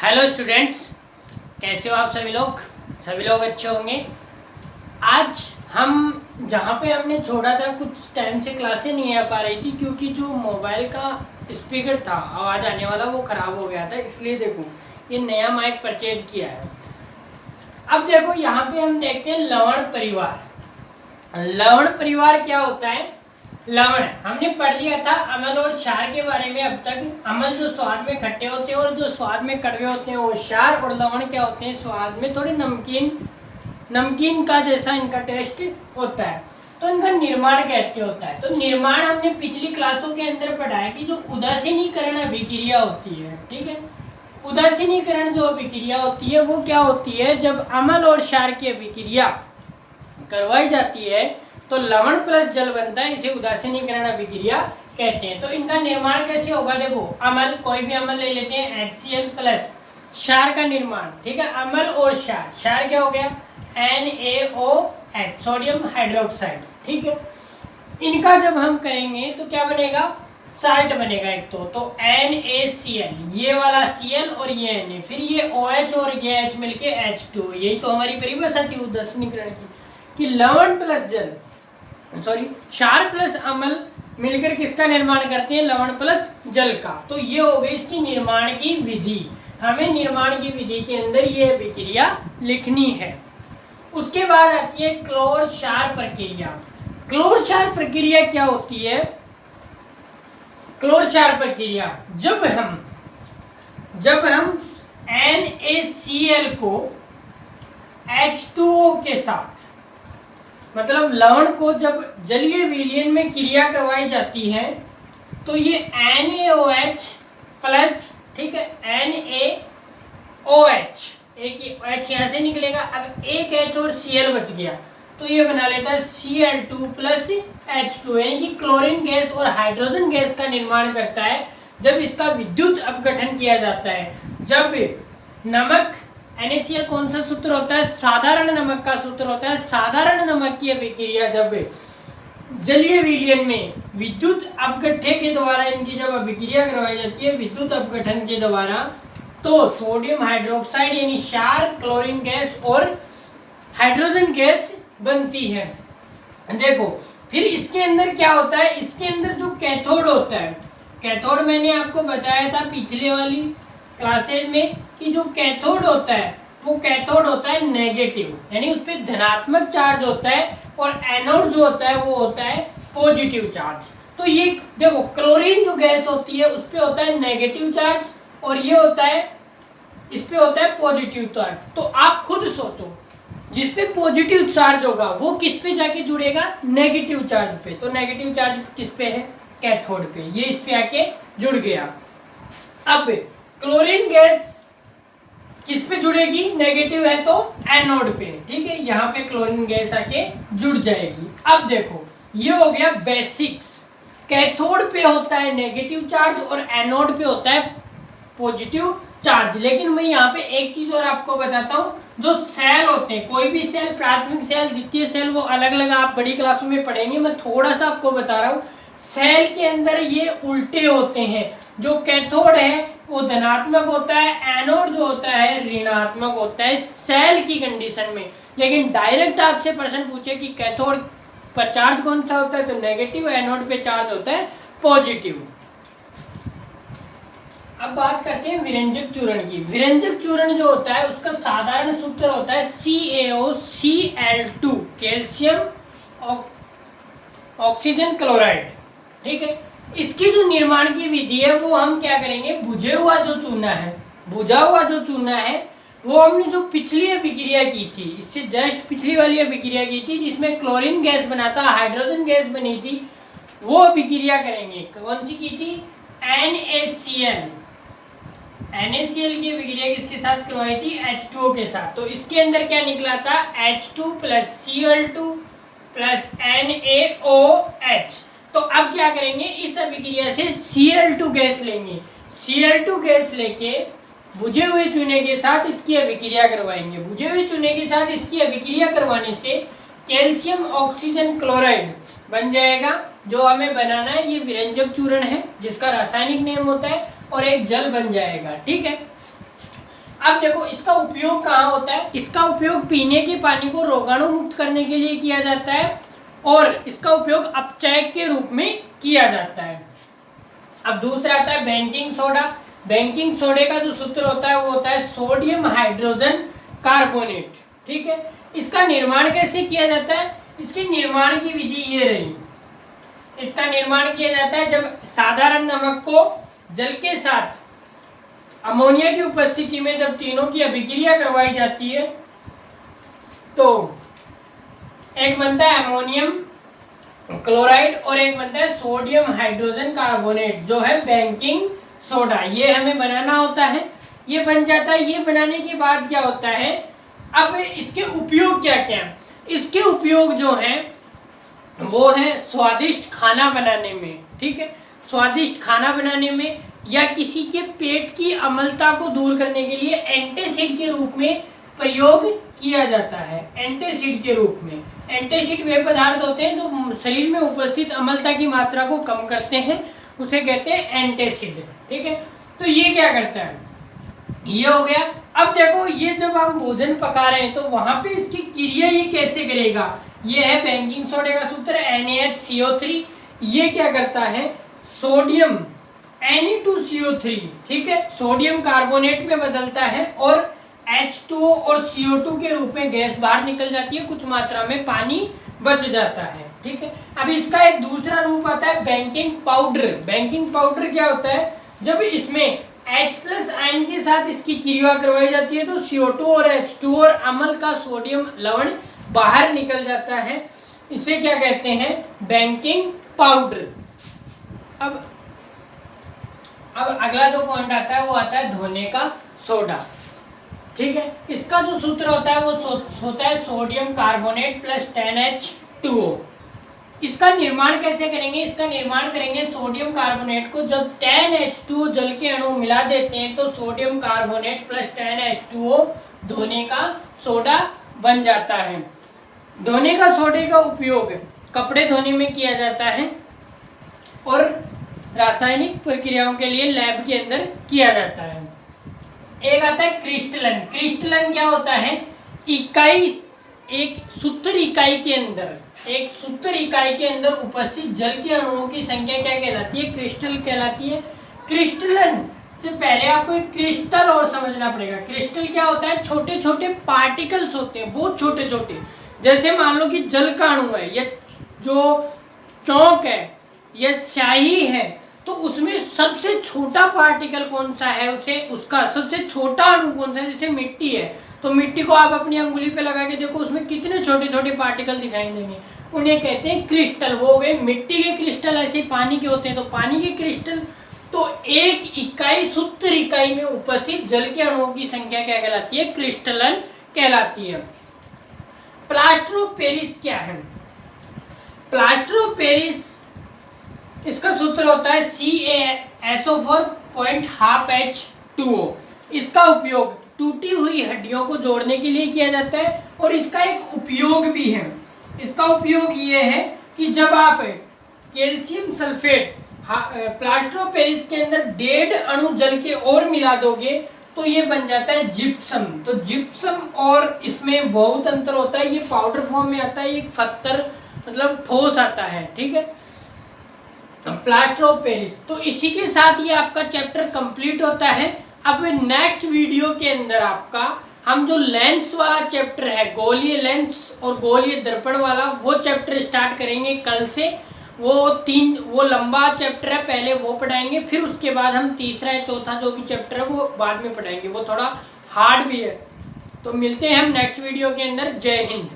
Hello students, कैसे हो आप सभी लोग? सभी लोग अच्छे होंगे। आज हम जहाँ पे हमने छोड़ा था, कुछ टाइम से क्लासें नहीं आ पा रही थी क्योंकि जो मोबाइल का स्पीकर था आवाज़ आने वाला वो ख़राब हो गया था। इसलिए देखो ये नया माइक परचेज किया है। अब देखो यहाँ पे हम देखते हैं लवण परिवार। लवण परिवार क्या होता है? लवण हमने पढ़ लिया था अम्ल और क्षार के बारे में। अब तक अम्ल जो स्वाद में खट्टे होते हैं और जो स्वाद में कड़वे होते हैं वो क्षार, और लवण क्या होते हैं? स्वाद में थोड़े नमकीन का जैसा इनका टेस्ट होता है। तो इनका निर्माण कैसे होता है? तो निर्माण हमने पिछली क्लासों के अंदर पढ़ा है कि जो उदासीनीकरण अभिक्रिया होती है, ठीक है, उदासीनीकरण जो अभिक्रिया होती है वो क्या होती है? जब अम्ल और क्षार की अभिक्रिया करवाई जाती है तो लवण प्लस जल बनता है, इसे उदासीनीकरण अभिक्रिया कहते हैं। तो इनका निर्माण कैसे होगा? देखो अम्ल, कोई भी अम्ल ले लेते हैं, HCl प्लस क्षार का निर्माण, ठीक है, अम्ल और क्षार। क्षार क्या हो गया? NaOH, सोडियम हाइड्रोक्साइड, ठीक है। इनका जब हम करेंगे तो क्या बनेगा? साल्ट बनेगा एक तो NaCl, ये वाला Cl और ये Na, फिर ये OH और ये H मिलके H2। यही तो हमारी परिभाषा थी उदासीनीकरण की कि लवण प्लस जल, सॉरी, क्षार प्लस अम्ल मिलकर किसका निर्माण करते हैं? लवण प्लस जल का। तो ये हो गई इसकी निर्माण की विधि। हमें निर्माण की विधि के अंदर ये अभिक्रिया लिखनी है। उसके बाद आती है क्लोर क्षार प्रक्रिया। क्लोर क्षार प्रक्रिया क्या होती है? क्लोर क्षार प्रक्रिया जब हम NaCl को H2O के साथ, मतलब लवण को जब जलीय विलयन में क्रिया करवाई जाती है तो ये NaOH प्लस, ठीक है, NaOH, एक ही H यहाँ से निकलेगा, अब एक H और Cl बच गया तो ये बना लेता है Cl2 प्लस H2, यानी कि क्लोरीन गैस और हाइड्रोजन गैस का निर्माण करता है जब इसका विद्युत अपघटन किया जाता है। जब नमक NaCl कौन सा सूत्र होता है? साधारण नमक का सूत्र होता है। साधारण नमक की अभिक्रिया जब जलीय विलयन में विद्युत अपघट्य के द्वारा इनकी जब अभिक्रिया करवाई जाती है विद्युत अपघटन के द्वारा, तो सोडियम हाइड्रोक्साइड यानी क्षार, क्लोरीन गैस और हाइड्रोजन गैस बनती है। देखो फिर इसके अंदर क्या होता है? इसके अंदर जो कैथोड होता है, कैथोड मैंने आपको बताया था पिछले वाली क्लासेज में कि जो कैथोड होता है वो कैथोड होता है नेगेटिव, यानी उस पर धनात्मक चार्ज होता है, और एनोड जो होता है वो होता है पॉजिटिव चार्ज। तो ये देखो क्लोरीन जो गैस होती है उस पर होता है नेगेटिव चार्ज और ये होता है, इस पे होता है पॉजिटिव चार्ज। तो आप खुद सोचो, जिस पे पॉजिटिव चार्ज होगा वो किस पे जाके जुड़ेगा? नेगेटिव चार्ज पे। तो नेगेटिव चार्ज किस पे है? कैथोड पे। ये इस पे आके जुड़ गया। अब क्लोरीन गैस किस पे जुड़ेगी? नेगेटिव है तो एनोड पे, ठीक है, यहाँ पे क्लोरीन गैस आके जुड़ जाएगी। अब देखो ये हो गया बेसिक्स। कैथोड पे होता है नेगेटिव चार्ज और एनोड पे होता है पॉजिटिव चार्ज। लेकिन मैं यहाँ पे एक चीज और आपको बताता हूँ, जो सेल होते हैं, कोई भी सेल, प्राथमिक सेल, द्वितीय सेल, वो अलग अलग आप बड़ी क्लासों में पढ़ेंगे। मैं थोड़ा सा आपको बता रहा हूँ, सेल के अंदर ये उल्टे होते हैं। जो कैथोड है वो धनात्मक होता है, एनोड जो होता है ऋणात्मक होता है सेल की कंडीशन में। लेकिन डायरेक्ट आपसे प्रश्न पूछे कि कैथोड पर चार्ज कौन सा होता है, तो नेगेटिव, एनोड पे चार्ज होता है पॉजिटिव। अब बात करते हैं विरंजक चूर्ण की। विरंजक चूर्ण जो होता है उसका साधारण सूत्र होता है CaOCl2, कैल्शियम ऑक्सीजन क्लोराइड, ठीक है। इसकी जो निर्माण की विधि है वो हम क्या करेंगे? भुजा हुआ जो चूना है वो हमने जो पिछली अभिक्रिया की थी, इससे जस्ट पिछली वाली अभिक्रिया की थी जिसमें क्लोरीन गैस बना था, हाइड्रोजन गैस बनी थी, वो अभिक्रिया करेंगे। कौन सी की थी? NaCl की अभिक्रिया किसके साथ करवाई थी? H2O के साथ। तो इसके अंदर क्या निकला था? H2 plus Cl2 plus NaOH। तो अब क्या करेंगे? इस अभिक्रिया से Cl2 गैस लेंगे। Cl2 गैस लेके बुझे हुए चूने के साथ इसकी अभिक्रिया करवाएंगे। बुझे हुए चूने के साथ इसकी अभिक्रिया करवाने से कैल्शियम ऑक्सीजन क्लोराइड बन जाएगा, जो हमें बनाना है। ये विरंजक चूर्ण है जिसका रासायनिक नेम होता है, और एक जल बन जाएगा, ठीक है। अब देखो इसका उपयोग कहाँ होता है, इसका उपयोग पीने के पानी को रोगाणु मुक्त करने के लिए किया जाता है और इसका उपयोग अपचायक के रूप में किया जाता है। अब दूसरा आता है बेकिंग सोडा। बेकिंग सोडे का जो सूत्र होता है वो होता है सोडियम हाइड्रोजन कार्बोनेट। ठीक है, इसका निर्माण कैसे किया जाता है, इसके निर्माण की विधि ये रही। इसका निर्माण किया जाता है जब साधारण नमक को जल के साथ अमोनिया की उपस्थिति में जब तीनों की अभिक्रिया करवाई जाती है तो एक बनता है अमोनियम क्लोराइड और एक बनता है सोडियम हाइड्रोजन कार्बोनेट जो है बेकिंग सोडा। ये हमें बनाना होता है, ये बन जाता है। ये बनाने के बाद क्या होता है, अब इसके उपयोग क्या क्या, इसके उपयोग जो हैं वो है स्वादिष्ट खाना बनाने में। ठीक है, स्वादिष्ट खाना बनाने में या किसी के पेट की अम्लता को दूर करने के लिए एंटासिड के रूप में प्रयोग किया जाता है। एंटासिड के रूप में, एंटासिड वे पदार्थ होते हैं जो शरीर में उपस्थित अम्लता की मात्रा को कम करते हैं, उसे कहते हैं एंटासिड। ठीक है, तो ये क्या करता है, ये हो गया। अब देखो ये जब हम भोजन पका रहे हैं तो वहां पे इसकी क्रिया ये कैसे करेगा, ये है बेकिंग सोडे का सूत्र NaHCO3। ये क्या करता है, सोडियम Na2CO3, ठीक है, सोडियम कार्बोनेट में बदलता है और H2O और CO2 के रूप में गैस बाहर निकल जाती है, कुछ मात्रा में पानी बच जाता है। ठीक है, अब इसका एक दूसरा रूप आता है बेकिंग पाउडर। बेकिंग पाउडर क्या होता है, जब इसमें H+ आयन के साथ इसकी क्रिया करवाई जाती है तो CO2 और H2O और अम्ल का सोडियम लवण बाहर निकल जाता है, इसे क्या कहते हैं, बेकिंग पाउडर। अब अगला जो पॉइंट आता है वो आता है धोने का सोडा। ठीक है, इसका जो सूत्र होता है वो होता है सोडियम कार्बोनेट प्लस 10H2O। इसका निर्माण कैसे करेंगे, इसका निर्माण करेंगे सोडियम कार्बोनेट को जब 10H2O जल के अणु मिला देते हैं तो सोडियम कार्बोनेट प्लस 10H2O धोने का सोडा बन जाता है। धोने का सोडे का उपयोग कपड़े धोने में किया जाता है और रासायनिक प्रक्रियाओं के लिए लैब के अंदर किया जाता है। एक आता है क्रिस्टलन। क्रिस्टलन क्या होता है, इकाई, एक सूत्र इकाई के अंदर, एक सूत्र इकाई के अंदर उपस्थित जल के अणुओं की संख्या क्या कहलाती है, क्रिस्टल कहलाती है। क्रिस्टलन से पहले आपको एक क्रिस्टल और समझना पड़ेगा। क्रिस्टल क्या होता है, छोटे छोटे पार्टिकल्स होते हैं, बहुत छोटे छोटे। जैसे मान लो कि जल का अणु है, या जो चौक है, या स्याही है, तो उसमें सबसे छोटा पार्टिकल कौन सा है, उसे उसका सबसे छोटा अणु कौन सा है। जैसे मिट्टी है तो मिट्टी को आप अपनी अंगुली पे लगा के देखो, उसमें कितने छोटे छोटे पार्टिकल दिखाई देंगे, उन्हें कहते हैं क्रिस्टल। वो हो गए मिट्टी के क्रिस्टल, ऐसे पानी के होते हैं तो पानी के क्रिस्टल। तो एक इकाई, सूत्र इकाई में उपस्थित जल के अणुओं की संख्या क्या कहलाती है, क्रिस्टलन कहलाती है। प्लास्टर ऑफ पेरिस क्या है, प्लास्टर ऑफ पेरिस, इसका सूत्र होता है CaSO4.12H2O। इसका उपयोग टूटी हुई हड्डियों को जोड़ने के लिए किया जाता है और इसका एक उपयोग भी है। इसका उपयोग ये है कि जब आप calcium sulphate plaster of Paris के अंदर 1.5 अणु जल के और मिला दोगे तो ये बन जाता है जिप्सम। तो जिप्सम और इसमें बहुत अंतर होता है, ये पाउडर फॉर्म में आता है, एक पत्थर मतलब ठोस आता है। ठीक है, प्लास्टर ऑफ पेरिस। तो इसी के साथ ये आपका चैप्टर कंप्लीट होता है। अब नेक्स्ट वीडियो के अंदर आपका हम जो लेंस वाला चैप्टर है, गोलीय लेंस और गोलीय दर्पण वाला, वो चैप्टर स्टार्ट करेंगे कल से। वो लंबा चैप्टर है, पहले वो पढ़ाएंगे, फिर उसके बाद हम तीसरा या चौथा जो भी चैप्टर है वो बाद में पढ़ाएंगे, वो थोड़ा हार्ड भी है। तो मिलते हैं हम नेक्स्ट वीडियो के अंदर। जय हिंद।